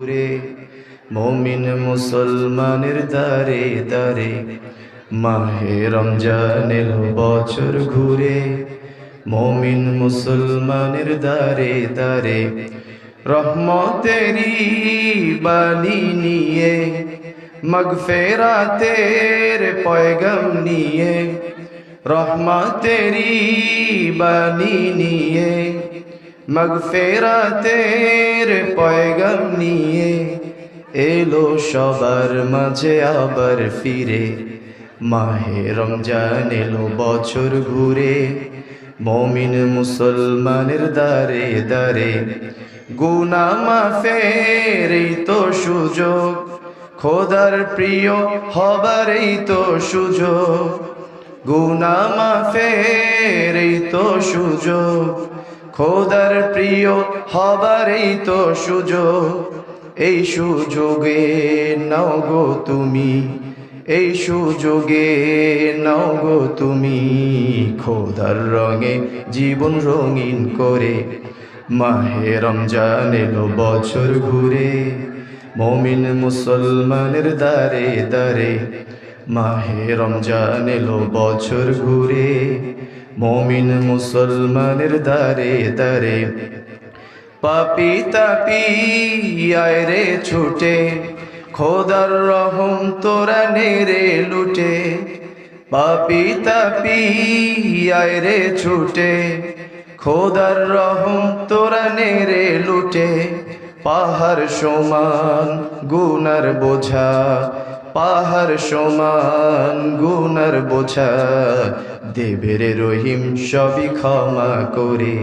রে মুমিন মুসলমানের দারে দারে মাহে রমজান এলো বছর ঘুরে। মুমিন মুসলমানের দারে দারে রহমতেরি বাণী নিয়ে, মাগফিরাতের পয়গাম নিয়ে, রহমতেরি বাণী নিয়ে, মাগফিরাতের পয়গাম নিয়ে এলো সবার মাঝে আবার ফিরে। মাহে রমজান এলো বছর ঘুরে। মুমিন মুসলমানের দারে দারে গুনাহ মাফের এই তো সুযোগ, খোদার প্রিয় হবার এই তো সুযোগ। গুনাহ মাফের এই তো সুযোগ, খোদার প্রিয় হবার এই তো সুযোগ। এই সুযোগে নাও গো তুমি, এই সুযোগে নাও গো তুমি, খোদার রঙে জীবন রঙিন করে। মাহে রমজান এলো বছর ঘুরে। মুমিন মুসলমানের দারে দারে মাহে রমজান এলো বছর ঘুরে। মুমিন মুসলমানের দারে দারে পাপি তাপি আয় রে ছুটে, খোদার রহম তোরা নেরে লুটে। পাপি তাপি আয় রে ছুটে, খোদার রহম তোরা নেরে লুটে। পাহাড় সমান গুনার বোঝা, পাহাড় সমান গুনার বোঝা, দেবে রে রহিম সবই ক্ষমা করে।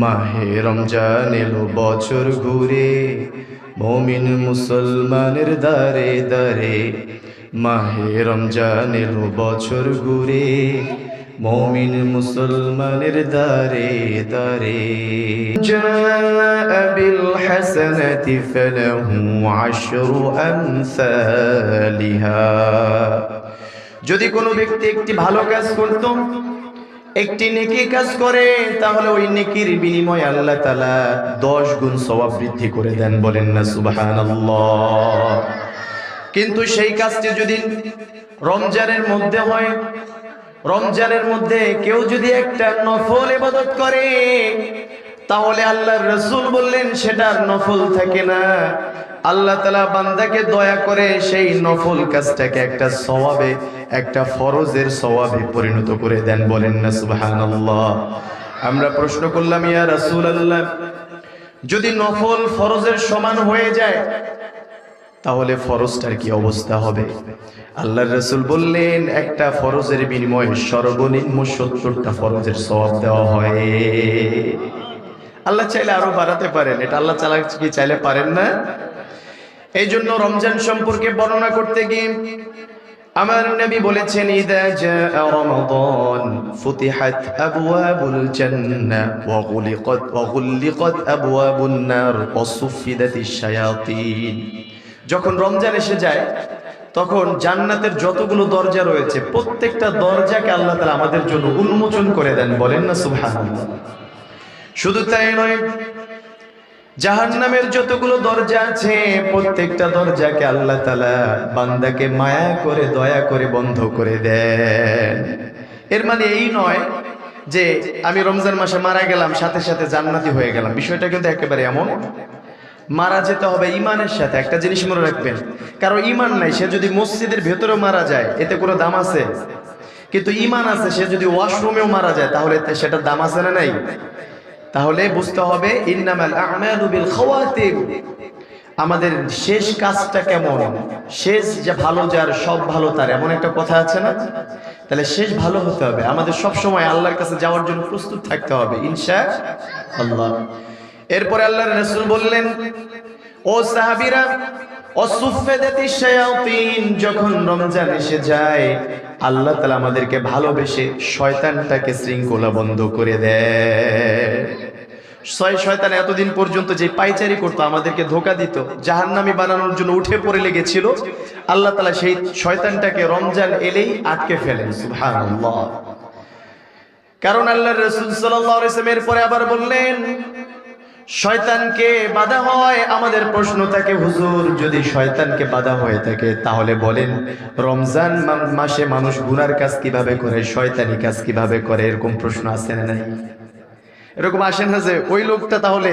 মাহে রমজান এলো বছর ঘুরে। মুমিন মুসলমানের দারে দারে মাহে রমজান এলো বছর ঘুরে। মুমিন মুসলমানের দারে দারে জাআ বিল হাসানাতি ফালাহু আশরু আমসালিহা। যদি কোনো ব্যক্তি একটি ভালো কাজ করত, একটি নেকি কাজ করে, তাহলে ওই নেকির বিনিময়ে আল্লাহ তাআলা 10 গুণ সওয়াব বৃদ্ধি করে দেন। বলেন না সুবহানাল্লাহ। কিন্তু সেই কাজটি যদি রমজানের মধ্যে হয়, রমজানের মধ্যে কেউ যদি একটা নফল ইবাদত করে, তাহলে আল্লাহর রাসূল বললেন সেটার নফল থাকে না। আল্লাহ তাআলা বান্দাকে দয়া করে সেই নফল কাজটাকে একটা সওয়াবে, একটা ফরজের সওয়াবে পরিণত করে দেন। বলেন না সুবহানাল্লাহ। আমরা প্রশ্ন করলাম, ইয়া রাসূলুল্লাহ, যদি নফল ফরজের সমান হয়ে যায় তাহলে ফরজটার কি অবস্থা হবে? আল্লাহর রাসূল বললেন, একটা ফরজের বিনিময়ে সর্বনিম্ন 70টা ফরজের সওয়াব দেওয়া হয়। আল্লাহ চাইলে আরো বাড়াতে পারেন, এটা আল্লাহ কি চাইলে পারেন না? এই জন্য রমজান সম্পর্কে বর্ণনা করতে গিয়ে আমার নবী বলেছেন, ইদা জাআ রমাদান ফুতিহাত আবওয়াবুল জান্নাহ ওয়া গুলিকাত আবওয়াবুন নার ওয়া সুফিদাতিশ শায়াতিন। যখন রমজান এসে যায় তখন জান্নাতের যতগুলো দরজা রয়েছে প্রত্যেকটা দরজাকে আল্লাহ তাআলা আমাদের জন্য উন্মোচন করে দেন। বলেন না সুবহানাল্লাহ। শুধু তাই নয়, জাহান্নামের যতগুলো দরজা আছে প্রত্যেকটা দরজাকে আল্লাহ তাআলা বান্দাকে মায়া করে দয়া করে বন্ধ করে দেন। এর মানে এই নয় যে আমি রমজান মাসে মারা গেলাম সাথে সাথে জান্নাতি হয়ে গেলাম। বিষয়টা কিন্তু একেবারে এমন। মারা যেতে হবে ইমানের সাথে। একটা জিনিস মনে রাখবেন, কারো ইমান নাই, সে যদি মসজিদের ভেতরে মারা যায় এতে কোনো দাম আছে? কিন্তু ইমান আছে, সে যদি ওয়াশরুমেও মারা যায় তাহলে সেটার দাম আছে না নাই? তাহলে বুঝতে হবে ইন্নামাল আ'মালু বিল খাওয়াতিম। আমাদের শেষ কাজটা কেমন, শেষ যে ভালো যার সব ভালো তার, এমন একটা কথা আছে না? তাহলে শেষ ভালো হতে হবে। আমাদের সব সময় আল্লাহর কাছে যাওয়ার জন্য প্রস্তুত থাকতে হবে ইনশাআল্লাহ। এরপরে আল্লাহর রাসূল বললেন, ও সাহাবীরা, অসুফিদাতিশ শায়াতিন, যখন রমজান এসে যায় আল্লাহ তাআলা আমাদেরকে ভালোবেসে শয়তানটাকে শৃঙ্খলা বন্ধ করে দেয়। শয়তান এতদিন পর্যন্ত যে পাইচারি করতো, আমাদেরকে ধোঁকা দিত, জাহান্নামী বানানোর জন্য উঠে পড়ে লেগেছিল, আল্লাহ তাআলা সেই শয়তানটাকে রমজান এলেই আটকে ফেলেন। সুবহানাল্লাহ। কারণ আল্লাহর রাসূল সাল্লাল্লাহু আলাইহি ওয়াসাল্লাম এর পরে আবার বললেন, শয়তানকে বাধা হয়। আমাদের প্রশ্ন থাকে, হুজুর যদি শয়তানকে বাধা হয়ে থাকে তাহলে বলেন রমজান মাসে মানুষ গুনার কাজ কিভাবে করে, শয়তানি কাজ কিভাবে করে? এরকম প্রশ্ন আসে না নাই? এরকম আসে না যে ওই লোকটা তাহলে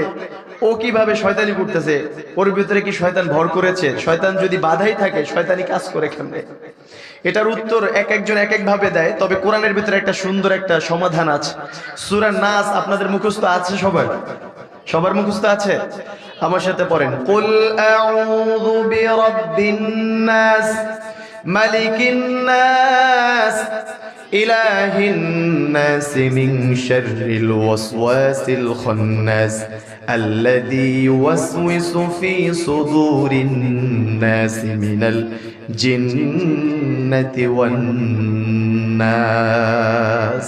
ও কিভাবে শয়তানি করতেছে, ওর ভিতরে কি শয়তান ভর করেছে? শয়তান যদি বাধাই থাকে শয়তানি কাজ করে কেমনে? এটার উত্তর এক একজন এক এক ভাবে দেয়। তবে কোরআনের ভিতরে একটা সুন্দর একটা সমাধান আছে। সূরা নাস আপনাদের মুখস্থ আছে? সবার মুখস্থ আছে? আমার সাথে পড়েন, কুল আউযু বিরাব্বিন নাস মালিকিন নাস ইলাহিন নাস মিন শাররিল ওয়াসওয়াসিল খান্নাস আল্লাযী ইউওয়াসওয়িসু ফী সুদুরিন নাস মিনাল জিন্নাতি ওয়ান নাস।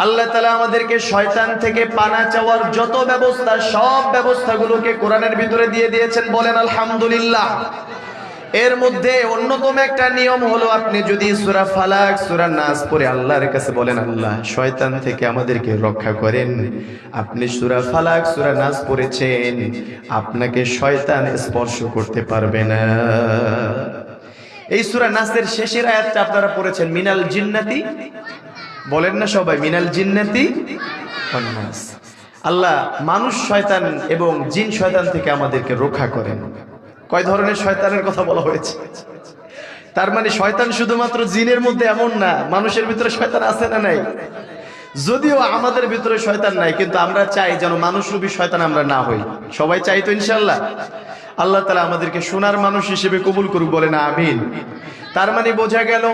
আল্লাহ তাআলা আমাদেরকে শয়তান থেকে পানা চাওয়ার যত ব্যবস্থা, সব ব্যবস্থাগুলোকে কোরআনের ভিতরে দিয়ে দিয়েছেন। বলেন আলহামদুলিল্লাহ। এর মধ্যে অন্যতম একটা নিয়ম হলো, আপনি যদি সূরা ফালাক সূরা নাস পড়ে আল্লাহর কাছে বলেন আল্লাহ শয়তান থেকে আমাদেরকে রক্ষা করেন, আপনি সূরা ফালাক সূরা নাস পড়েছেন, আপনাকে শয়তান স্পর্শ করতে পারবে না। এই সূরা নাসের শেষের আয়াতটা আপনারা পড়েছেন, মিনাল জিন্নাতি, বলেন না সবাই, মিনাল জিন্নাতি ওয়ান নাস। আল্লাহ মানুষ শয়তান এবং জিন শয়তান থেকে আমাদেরকে রক্ষা করেন। কয় ধরনের শয়তানের কথা বলা হয়েছে? তার মানে শয়তান শুধুমাত্র জিনের মধ্যে এমন না, মানুষের ভিতরে শয়তান আছে না নাই? যদিও আমাদের ভিতরে শয়তান নাই, কিন্তু আমরা চাই যেন মানুষরূপী শয়তান আমরা না হই। সবাই চাই তো ইনশাআল্লাহ? আল্লাহ তাআলা আমাদেরকে সোনার মানুষ হিসেবে কবুল করুক, বলে না আমিন। তার মানে বোঝা গেল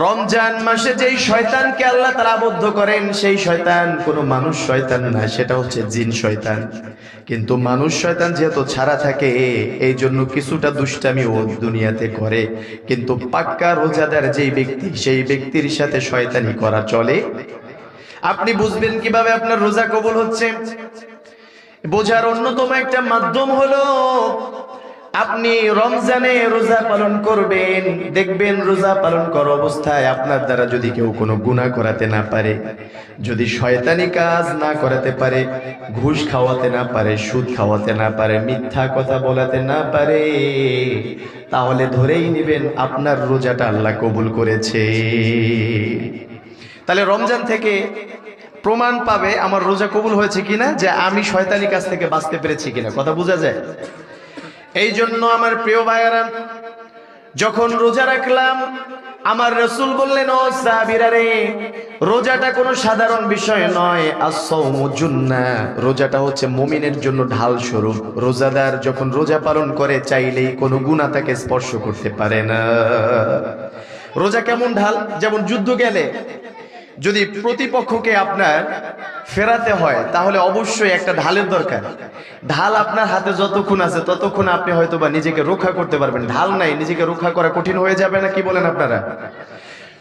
রমজান মাসে যেই শয়তানকে আল্লাহ তাআলা আবদ্ধ করেন সেই শয়তান কোনো মানুষ শয়তান না, সেটা হচ্ছে জিন শয়তান। কিন্তু মানুষ শয়তান যেহেতু ছাড়া থাকে, এই জন্য কিছুটা দুষ্টামি ও দুনিয়াতে করে, কিন্তু পাক্কা রোজাদার যেই ব্যক্তি, সেই ব্যক্তির সাথে শয়তানি করা চলে। আপনি বুঝবেন কিভাবে আপনার রোজা কবুল হচ্ছে? বোঝার অন্যতম একটা মাধ্যম হলো আপনি রমজানে রোজা পালন করবেন, দেখবেন রোজা পালন করা অবস্থায় আপনার দ্বারা যদি কেউ কোনো গুনাহ করাতে না পারে, যদি শয়তানি কাজ না করাতে পারে, ঘুষ খাওয়াতে না পারে, সুদ খাওয়াতে না পারে, মিথ্যা কথা বলাতে না পারে, তাহলে ধরেই নেবেন আপনার রোজাটা আল্লাহ কবুল করেছে। তাহলে রমজান থেকে প্রমাণ পাবে আমার রোজা কবুল হয়েছে কিনা, যে আমি শয়তানি কাজ থেকে বাঁচতে পেরেছি কিনা। কথা বোঝা যায়? এই জন্য আমার প্রিয় ভাইয়েরা, যখন রোজা রাখলাম আমার রাসূল বললেন, ও সাহাবীরা রে, রোজাটা কোনো সাধারণ বিষয় নয়। as-সাওমু জুন্নাহ, রোজাটা হচ্ছে মুমিনের জন্য ঢাল স্বরূপ। রোজাদার যখন রোজা পালন করে চাইলেই কোনো গুনাহ তাকে স্পর্শ করতে পারে না। রোজা কেমন ঢাল? যেমন যুদ্ধ গেলে যদি প্রতিপক্ষকে আপনার ফেরাতে হয় তাহলে অবশ্যই একটা ঢালের দরকার। ঢাল আপনার হাতে যতক্ষণ আছে ততক্ষণ আপনি হয়তো বা নিজেকে রক্ষা করতে পারবেন, ঢাল নাই নিজেকে রক্ষা করা কঠিন হয়ে যাবে না, কি বলেন আপনারা?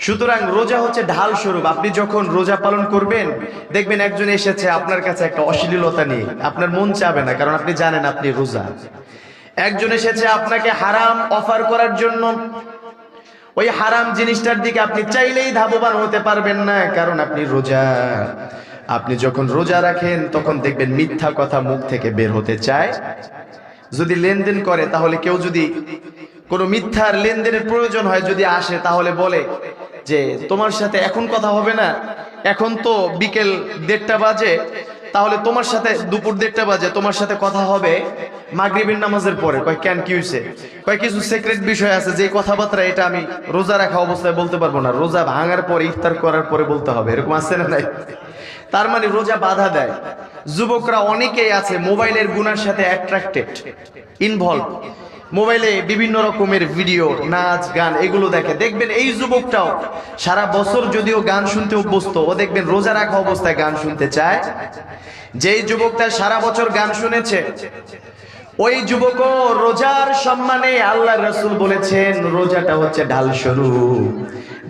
সুতরাং রোজা হচ্ছে ঢাল স্বরূপ। আপনি যখন রোজা পালন করবেন দেখবেন একজন এসেছে আপনার কাছে একটা অশ্লীলতা নিয়ে, আপনার মন চাবে না, কারণ আপনি জানেন আপনি রোজা। একজন এসেছে আপনাকে হারাম অফার করার জন্য, ওই হারাম জিনিসটার দিকে আপনি চাইলেই ধাবমান হতে পারবেন না, কারণ আপনি রোজা। আপনি যখন রোজা রাখেন তখন দেখবেন মিথ্যা কথা মুখ থেকে বের হতে চায়। যদি লেনদেন করে তাহলে কেউ যদি কোনো মিথ্যার লেনদেনের প্রয়োজন হয় যদি আসে, তাহলে বলে যে তোমার সাথে এখন কথা হবে না, এখন তো বিকেল 1:30 বাজে, তাহলে তোমার সাথে দুপুর 1:30 বাজে, তোমার সাথে কথা হবে মাগরিবের নামাজের পরে। কয় কেন, কি হয়েছে? কয় কিছু সিক্রেট বিষয় আছে, যে কথাবার্তা এটা আমি রোজা রাখা অবস্থায় বলতে পারবো না, রোজা ভাঙার পরে ইফতার করার পরে বলতে হবে। এরকম আছে না নাই? তার মানে রোজা বাধা দেয়। যুবকরা অনেকেই আছে মোবাইলের গুনার সাথে অ্যাট্রাক্টেড, ইনভলভ। মোবাইলে বিভিন্ন রকমের ভিডিও, নাচ গান এগুলো দেখে। দেখবেন এই যুবকটাও সারা বছর যদিও গান শুনতে অভ্যস্ত, ও দেখবেন রোজা রাখা অবস্থায় গান শুনতে চায়। যেই যুবকটা সারা বছর গান শুনেছে ওই যুবকও রোজার সম্মানে আল্লাহর রাসূল বলেছেন রোজাটা হচ্ছে ঢাল স্বরূপ।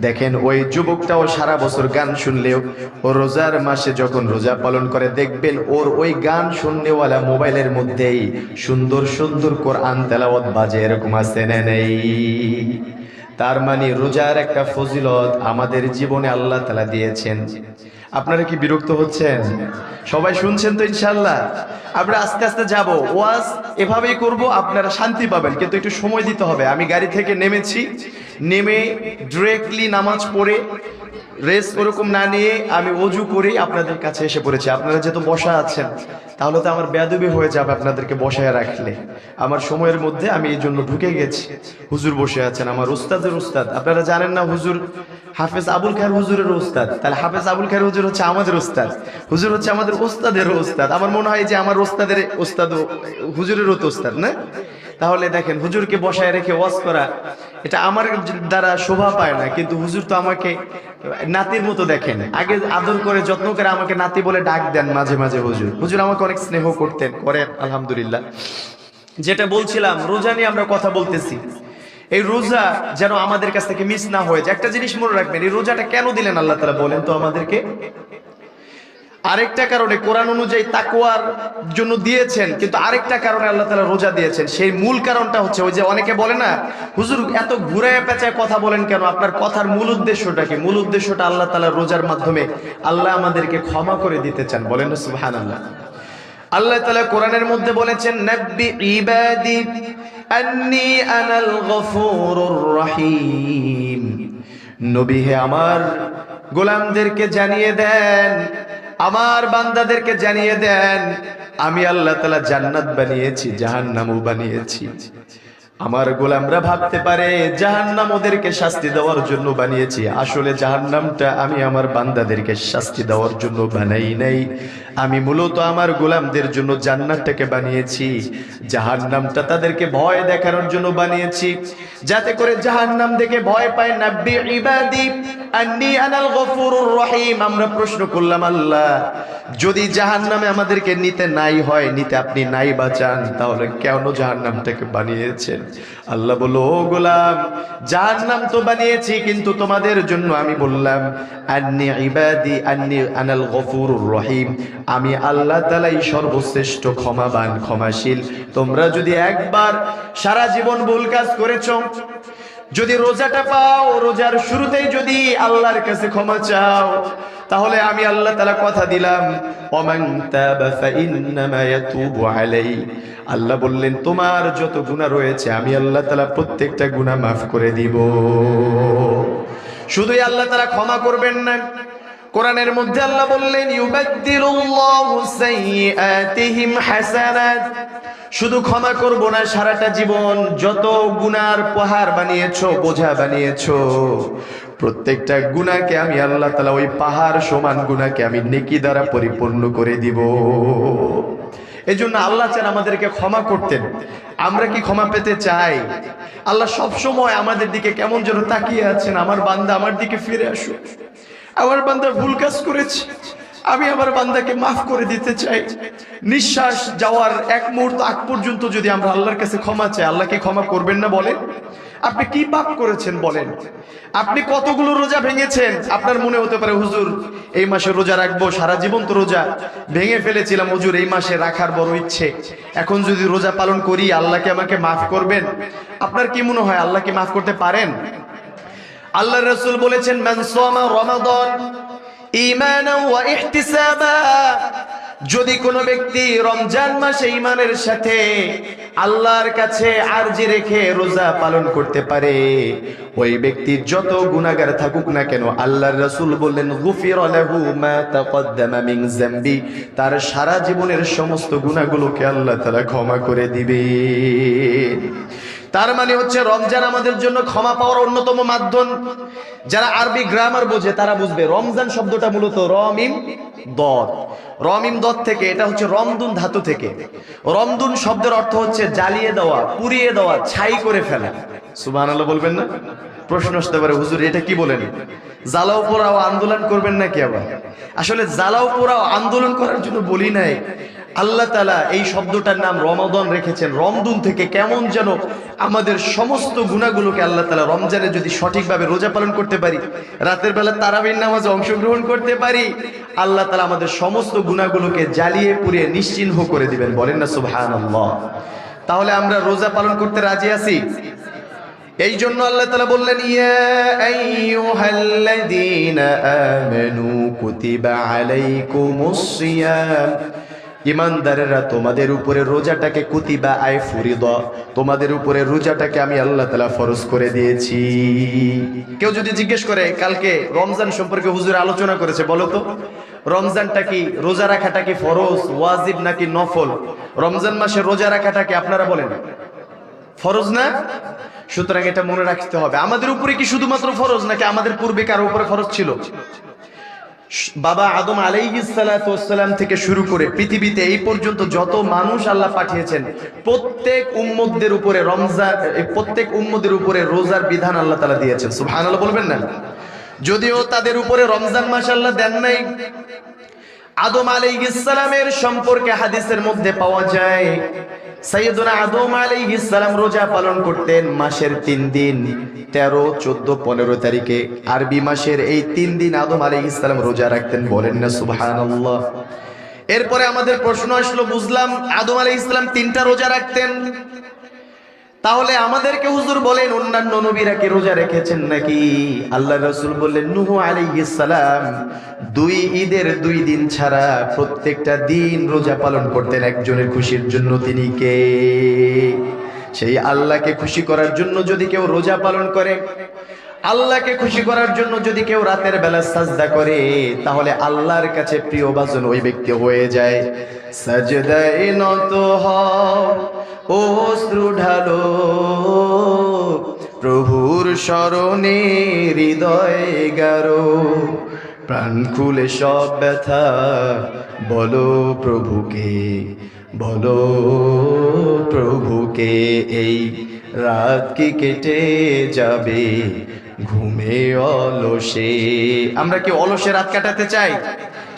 দেখেন ওই যুবকটাও সারা বছর গান শুনলেও ও রোজার মাসে যখন রোজা পালন করে দেখবেন ওর ওই গান শুননেওয়ালা মোবাইলের মধ্যেই সুন্দর সুন্দর কোরআন তেলাওয়াত বাজে। এরকম আছে না নেই? তার মানে রোজার একটা ফজিলত আমাদের জীবনে আল্লাহ তাআলা দিয়েছেন। আপনারা কি বিরক্ত হচ্ছেন? সবাই শুনছেন তো ইনশাআল্লাহ? আমরা আস্তে আস্তে যাব, ওয়াজ এভাবেই করব, আপনারা শান্তি পাবেন, কিন্তু একটু সময় দিতে হবে। আমি গাড়ি থেকে নেমেছি, নেমে ডিরেক্টলি নামাজ পড়ে রেস্ট ওরকম না নিয়ে আমি অজু করেই আপনাদের কাছে এসে পড়েছি। আপনারা যেহেতু বসা আছেন, তাহলে তো আমার বেয়াদবি হয়ে যাবে আপনাদেরকে বসায় রাখলে। আমার সময়ের মধ্যে আমি এই জন্য ঢুকে গেছি। হুজুর বসে আছেন, আমার উস্তাদের উস্তাদ। আপনারা জানেন না, হুজুর হাফেজ আবুল খায়ের হুজুরের উস্তাদ। তাহলে হাফেজ আবুল খায়ের হুজুর হচ্ছে আমাদের উস্তাদ, হুজুর হচ্ছে আমাদের উস্তাদের উস্তাদ। আমার মনে হয় যে আমার উস্তাদের উস্তাদ হুজুরেরও তো উস্তাদ, না? তাহলে দেখেন, হুজুরকে বসায় রেখে ওয়াজ করা, এটা আমার দ্বারা শোভা পায় না, কিন্তু হুজুর তো আমাকে নাতির মতো দেখেন। আগে আদর করে যত্ন করে আমাকে নাতি বলে ডাক দেন মাঝে মাঝে। হুজুর আমাকে অনেক স্নেহ করতেন, করেন আলহামদুলিল্লাহ। যেটা বলছিলাম, রোজা নিয়ে আমরা কথা বলতেছি। এই রোজা যেন আমাদের কাছ থেকে মিস না হয়ে যায়। একটা জিনিস মনে রাখবেন, এই রোজাটা কেন দিলেন আল্লাহ তাআলা বলেন তো আমাদেরকে? আরেকটা কারণে, কোরআন অনুযায়ী তাকওয়ার জন্য দিয়েছেন, কিন্তু আরেকটা কারণে আল্লাহ তাআলা রোজা দিয়েছেন। সেই মূল কারণটা হচ্ছে, ওই যে অনেকে বলে না, হুজুর এত ঘুরায় পেঁচায় কথা বলেন কেন? আপনার কথার মূল উদ্দেশ্যটা কি? মূল উদ্দেশ্যটা আল্লাহ তাআলা রোজার মাধ্যমে আল্লাহ আমাদেরকে ক্ষমা করে দিতে চান। বলেন না সুবহানাল্লাহ। আল্লাহ তাআলা কোরআনের মধ্যে বলেছেন, নাব্বি ইবাদি আন্নী আনাল গফুরুর রহিম। নবী হে, আমার গোলামদেরকে জানিয়ে দেন, আমার বান্দাদেরকে জানিয়ে দেন, আমি আল্লাহ তাআলা জান্নাত বানিয়েছি, জাহান্নামও বানিয়েছি। আমার গোলামরা ভাবতে পারে জাহান্নাম ওদেরকে শাস্তি দেওয়ার জন্য বানিয়েছি। আসলে জাহান্নামটা আমি আমার বান্দাদেরকে শাস্তি দেওয়ার জন্য বানাই নাই। আমি মূলত আমার গোলামদের জন্য জান্নাতটাকে বানিয়েছি, জাহান্নামটা তাদেরকে ভয় দেখানোর জন্য বানিয়েছি, যাতে করে জাহান্নাম দেখে ভয় পায়। নাব্বি ইবাদি আন্নী আনাল গফুরুর রহিম। আমরা প্রশ্ন করলাম, আল্লাহ যদি জাহান্নামে আমাদেরকে নিতে নাই হয়, নিতে আপনি নাই বাঁচান, তাহলে কেন জাহান্নামটাকে বানিয়েছেন? আল্লাহ বলল, ও গোলাম, জাহান্নাম তো বানিয়েছি, কিন্তু তোমাদের জন্য আমি বললাম আন্নী ইবাদি আন্নী আনাল গফুরুর রহিম। আমি আল্লাহ তাআলাই সর্বশ্রেষ্ঠ ক্ষমাবান, ক্ষমাশীল। তোমরা যদি একবার সারা জীবন ভুল কাজ করেছো, যদি রোজাটা পাও, রোজার শুরুতেই যদি আল্লাহর কাছে ক্ষমা চাও, তাহলে আমি আল্লাহ তাআলা কথা দিলাম, ওমান তাবা ফাইন্নামা ইয়াতুবু আলাইহি। আল্লাহ বললেন, তোমার যত গুনাহ রয়েছে আমি আল্লাহ তাআলা প্রত্যেকটা গুনাহ মাফ করে দিব। শুধুই আল্লাহ তাআলা ক্ষমা করবেন না, কোরআনের মধ্যে আল্লাহ বললেন, ইউবাদদিলুল্লাহু সাইয়্যাতিহিম হাসানাত। শুধু ক্ষমা করব না, সারাটা জীবন যত গুনার পাহাড় বানিয়েছো, বোঝা বানিয়েছো, প্রত্যেকটা গুনাহকে আমি আল্লাহ তাআলা ওই পাহাড় সমান গুনাহকে আমি নেকি দ্বারা পরিপূর্ণ করে দিব। এজন্য আল্লাহ চান আমাদেরকে ক্ষমা করতেন। আমরা কি ক্ষমা পেতে চাই? আল্লাহ সব সময় আমাদের দিকে কেমন যেন তাকিয়ে আছেন, আমার বান্দা আমার দিকে ফিরে আসো, আমার বান্দা ভুল কাজ করেছে, আমি আমার বান্দাকে মাফ করে দিতে চাই। নিঃশ্বাস যাওয়ার এক মুহূর্ত আগ পর্যন্ত যদি আমরা আল্লাহর কাছে ক্ষমা চাই, আল্লাহ কি ক্ষমা করবেন না? বলেন, আপনি কি পাপ করেছেন বলেন? আপনি কতগুলো রোজা ভেঙেছেন? আপনার মনে হতে পারে, হুজুর এই মাসে রোজা রাখবো, সারা জীবন তো রোজা ভেঙে ফেলেছিলাম, হুজুর এই মাসে রাখার বড় ইচ্ছে, এখন যদি রোজা পালন করি আল্লাহ কি আমাকে মাফ করবেন? আপনার কি মনে হয় আল্লাহ কি মাফ করতে পারেন? আল্লাহ রাসূল বলেছেন, মান সামা রমাদান ঈমানান ওয়া ইহতিসাবা। যদি কোনো ব্যক্তি রমজান মাসে ঈমানের সাথে আল্লাহর কাছে আরজি রেখে রোজা পালন করতে পারে, ওই ব্যক্তি যত গুনাহগার থাকুক না কেন, আল্লাহর রাসূল বললেন, গুফিরা লাহু মা তাকদ্দামা মিন যামবি। তার সারা জীবনের সমস্ত গুনাহগুলোকে আল্লাহ তাআলা ক্ষমা করে দিবেন। তার মানে হচ্ছে রমজান আমাদের জন্য ক্ষমা পাওয়ার অন্যতম মাধ্যম। যারা আরবি গ্রামার বোঝে তারা বুঝবে, রমজান শব্দটা মূলত রমিম দদ, রমিম দদ থেকে, এটা হচ্ছে রমদুন ধাতু থেকে। রমদুন শব্দের অর্থ হচ্ছে জ্বালিয়ে দেওয়া, পুড়িয়ে দেওয়া, ছাই করে ফেলা। সুবহানাল্লাহ বলবেন না? প্রশ্ন আসতে পারে, হুজুর এটা কি বলেন? জ্বালাও পোড়াও আন্দোলন করবেন নাকি? আবার আসলে জ্বালাও পোড়াও আন্দোলন করার জন্য বলি নাই। আল্লাহ তাআলা এই শব্দটার নাম রমাদান রেখেছেন, রমদুন থেকে। কেমন যেন আমাদের সমস্ত গুনাহগুলোকে আল্লাহ তাআলা রমজানে যদি সঠিকভাবে রোজা পালন করতে পারি, রাতের বেলা তারাবির নামাজে অংশগ্রহণ করতে পারি, আল্লাহ তাআলা আমাদের সমস্ত গুনাহগুলোকে জ্বালিয়ে পুড়িয়ে নিশ্চিহ্ন করে দিবেন। বলেন না সুবহানাল্লাহ? তাহলে আমরা রোজা পালন করতে রাজি আছি? এই জন্য আল্লাহ তাআলা বললেন, ইয়া আইয়ুহাল্লাযীনা আমানু কুতিবা আলাইকুমুস সিয়াম, ঈমানদারেরা তোমাদের উপরে রোজাটাকে কুতিবা আই ফুরিদা, তোমাদের উপরে রোজাটাকে আমি আল্লাহ তাআলা ফরজ করে দিয়েছি। কেউ যদি জিজ্ঞেস করে কালকে রমজান সম্পর্কে হুজুর আলোচনা করেছে, বলো তো রমজানটা কি, রোজা রাখাটা কি ফরজ ওয়াজিব নাকি নফল? রমজান মাসে রোজা রাখাটা কি আপনারা বলেন ফরজ না? সুতরাং এটা মনে রাখতে হবে, আমাদের উপরে কি শুধুমাত্র ফরজ নাকি আমাদের পূর্বে কারো উপরে ফরজ ছিল? বাবা আদম আলাইহিস সালাতু ওয়াস সালাম থেকে শুরু করে পৃথিবীতে এই পর্যন্ত যত মানুষ আল্লাহ পাঠিয়েছেন প্রত্যেক উম্মতদের উপরে রমজান, প্রত্যেক উম্মতের উপরে রোজার বিধান আল্লাহ তাআলা দিয়েছেন। সুবহানাল্লাহ বলবেন না? যদিও তাদের উপরে রমজান মাস আল্লাহ দেন নাই। আদম আলাইহিস সালামের সম্পর্কে হাদিসের মধ্যে পাওয়া যায়, সাইয়েদুনা আদম আলাইহিস সালাম রোজা পালন করতেন মাসের 3 দিন, 13, 14, 15 তারিখে আরবি মাসের এই 3 দিন আদম আলাইহিস সালাম রোজা রাখতেন। বলেন না সুবহানাল্লাহ? এরপরে আমাদের প্রশ্ন আসলো, বুঝলাম আদম আলাইহিস সালাম 3টা রোজা রাখতেন, তাহলে আমাদেরকে হুজুর বলেন অন্যান্য নবীরা কি রোজা রেখেছেন নাকি? আল্লাহ রাসূল বললেন, নূহ আলাইহিস সালাম 2 ঈদের 2 দিন ছাড়া প্রত্যেকটা দিন রোজা পালন করতেন একজনের খুশির জন্য। তিনি কে? সেই আল্লাহকে খুশি করার জন্য যদি কেউ রোজা পালন করে, আল্লাহকে খুশি করার জন্য যদি কেউ রাতের বেলা সাজদা করে, তাহলে আল্লাহর কাছে প্রিয় ভাজন ওই ব্যক্তি হয়ে যায়। সাজদায়ে নত হও, অশ্রু ঢালো, প্রভুর শরণে হৃদয় গারো, প্রাণ খুলে সব ব্যথা বলো প্রভুকে, বলো প্রভুকে। এই রাত কি কেটে যাবে ঘুমে অলসে? আমরা কি অলসে রাত কাটাতে চাই?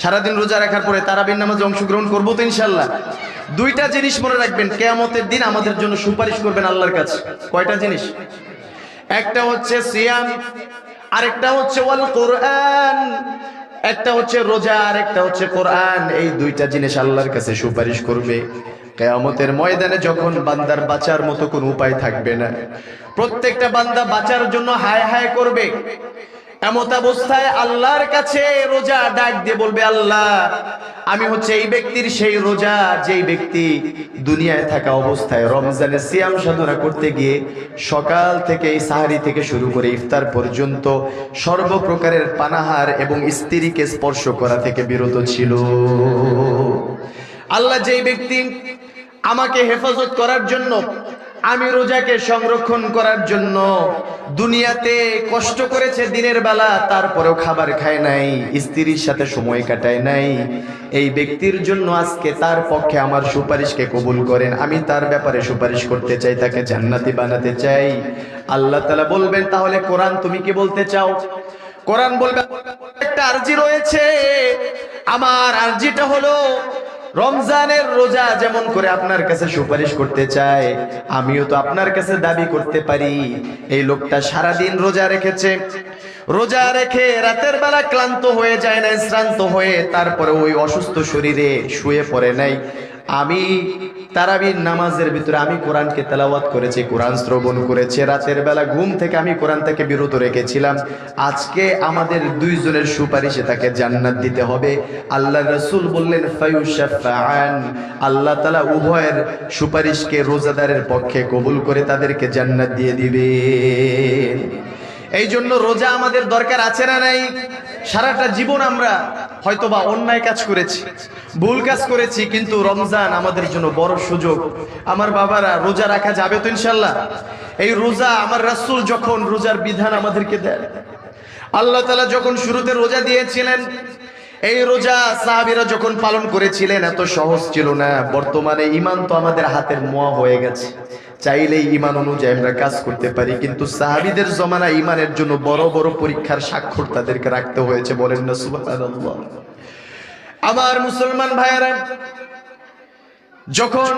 সারাদিন রোজা রাখার পরে তারাবির নামাজে অংশগ্রহণ করবো তো ইনশাল্লাহ। 2টা জিনিস মনে রাখবেন, কিয়ামতের দিন আমাদের জন্য সুপারিশ করবেন আল্লাহর কাছে। কয়টা জিনিস? একটা হচ্ছে সিয়াম, আরেকটা হচ্ছে ওয়াল কোরআন। একটা হচ্ছে রোজা আর একটা হচ্ছে কোরআন। এই 2টা জিনিস আল্লাহর কাছে সুপারিশ করবে কিয়ামতের ময়দানে, যখন বান্দার বাঁচার মতো কোনো উপায় থাকবে না। প্রত্যেকটা বান্দা বাঁচার জন্য হায় হায় করবে। এমত অবস্থায় আল্লাহর কাছে রোজা ডাক দিয়ে বলবে, আল্লাহ আমি হচ্ছে এই ব্যক্তির সেই রোজা যেই ব্যক্তি দুনিয়ায় থাকা অবস্থায় রমজানের সিয়াম সাধনা করতে গিয়ে সকাল থেকে সাহারি থেকে শুরু করে ইফতার পর্যন্ত সর্বপ্রকারের পানাহার এবং স্ত্রীকে স্পর্শ করা থেকে বিরত ছিল। আল্লাহ যেই ব্যক্তি আমাকে হেফাজত করার জন্য, আমি রোজাকে সংরক্ষণ করার জন্য দুনিয়াতে কষ্ট করেছে দিনের বেলা, তারপরেও খাবার খায় নাই, স্ত্রীর সাথে সময় কাটায় নাই, এই ব্যক্তির জন্য আজকে তার পক্ষে আমার সুপারিশকে কবুল করেন। আমি তার ব্যাপারে সুপারিশ করতে চাই, তাকে জান্নাতি বানাতে চাই। আল্লাহ তাআলা বলবেন, তাহলে কোরআন তুমি কি বলতে চাও? কোরআন বলবে, একটা আরজি রয়েছে, আমার আরজিটা হলো রমজানের রোজা যেমন করে আপনার কাছে সুপারিশ করতে চায়, আমিও তো আপনার কাছে দাবি করতে পারি এই লোকটা সারাদিন রোজা রেখেছে, রোজা রেখে রাতের বেলা ক্লান্ত হয়ে যায় না, শ্রান্ত হয়ে তারপরে ওই অসুস্থ শরীরে শুয়ে পড়ে নাই। আমি তারাবির নামাজের ভিতরে আমি কোরআনকে তেলাওয়াত করেছি, কোরআন শ্রবণ করেছি, রাতের বেলা ঘুম থেকে আমি কোরআন থেকে বিরত রেখেছিলাম। আজকে আমাদের 2 জনের সুপারিশে তাকে জান্নাত দিতে হবে। আল্লাহ রাসূল বললেন, ফায়ুশাফাআন, আল্লাহ তাআলা উভয়ের সুপারিশকে রোজাদারের পক্ষে কবুল করে তাদেরকে জান্নাত দিয়ে দিবেন। এই জন্য রোজা আমাদের দরকার আছে না নাই? সারাটা জীবন আমরা হয়তোবা অন্যায় কাজ করেছি, ভুল কাজ করেছি, কিন্তু রমজান আমাদের জন্য বড় সুযোগ। আমার বাবারা, রোজা রাখা যাবে তো ইনশাল্লাহ? এই রোজা আমার রাসূল যখন রোজার বিধান আমাদেরকে দেন, আল্লাহ তাআলা যখন শুরুতে রোজা দিয়েছিলেন, এই রোজা সাহাবীরা যখন পালন করেছিলেন এত সহজ ছিল না। বর্তমানে ঈমান তো আমাদের হাতের মোয়া হয়ে গেছে, চাইলেই ঈমান অনুযায়ী আমরা কাজ করতে পারি, কিন্তু সাহাবীদের জমানায় ঈমানের জন্য বড় বড় পরীক্ষার স্বাক্ষর তাদেরকে রাখতে হয়েছে। বলেন না সুবহানাল্লাহ? আমার মুসলমান ভাইয়েরা, যখন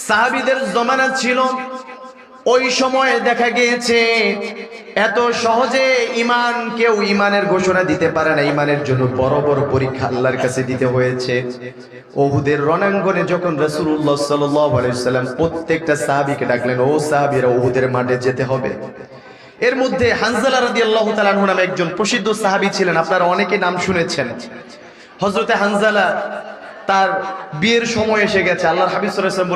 সাহাবীদের জমানা ছিল ওই সময় দেখা গিয়েছে এত সহজে কেউ ইমানের ঘোষণা দিতে পারে না, ইমানের জন্য বড় বড় পরীক্ষা আল্লাহর কাছে দিতে হয়েছে। উহুদের রণাঙ্গনে যখন রাসূলুল্লাহ সাল্লাল্লাহু আলাইহি ওয়াসাল্লাম প্রত্যেকটা সাহাবীকে ডাকলেন, ও সাহাবীরা, উহুদের মাঠে যেতে হবে। এর মধ্যে হানজালা রাদিয়াল্লাহু তাআলা আনহু নামে একজন প্রসিদ্ধ সাহাবী ছিলেন, আপনারা অনেকে নাম শুনেছেন। হযরতে হানজালা, তার বিয়ের সময় এসে গেছে। আল্লাহর হাবিব সাল্লাল্লাহু আলাইহি ওয়াসাল্লাম